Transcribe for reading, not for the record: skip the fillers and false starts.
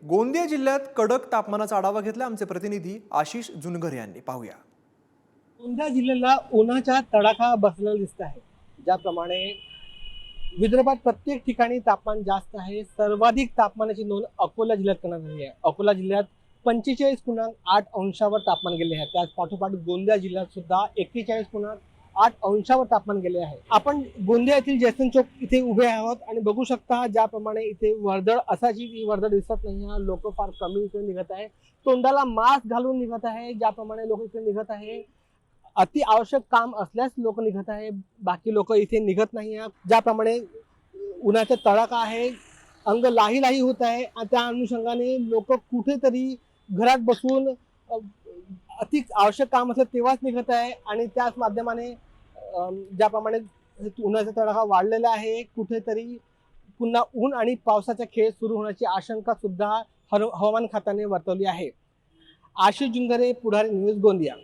गोंदिया जिल्ह्यात कडक तापमानाचा आढावा घेतला आमचे प्रतिनिधी आशिष जुनगर यांनी। पाहूया। गोंदिया जिल्ह्याला उन्हाचा तडाखा बसलेला दिसत आहे। ज्याप्रमाणे विदर्भात प्रत्येक ठिकाणी तापमान जास्त आहे। सर्वाधिक तापमानाची नोंद अकोला जिल्ह्यात करण्यात आली आहे। अकोला जिल्ह्यात 45.8 अंशावर तापमान गेले आहे। त्याच पाठोपाठ गोंदिया जिल्ह्यात सुद्धा 41.8 अंशावर तापमान गेले आहे। आपण गोंदिया येथील जयसन चौक इथे उभे आहोत आणि बघू शकता ज्याप्रमाणे इथे वर्दळ असाची वर्दळ दिसत नाही। लोक फार कमी इथे निघत आहे। तोंडाला मास्क घालून निघत आहे। ज्याप्रमाणे लोक इथे निघत आहे, अति आवश्यक काम असल्यास लोक निघत आहे, बाकी लोक इथे निघत नाही। ज्याप्रमाणे उन्हाचा तडाखा आहे, अंग लाही लाही होत आहे आणि त्या अनुषंगाने लोक कुठेतरी घरात बसून अति आवश्यक काम असलं तेव्हाच निघत आहे आणि त्याच माध्यमाने ज्याप्रमाणे उन्हाचा तडाखा वाढलेला आहे, कुठेतरी पुन्हा ऊन आणि पावसाचा खेळ सुरू होण्याची आशंका सुद्धा हवामान खात्याने वर्तवली आहे। आशिष जुंगरे, पुढारी न्यूज, गोंदिया।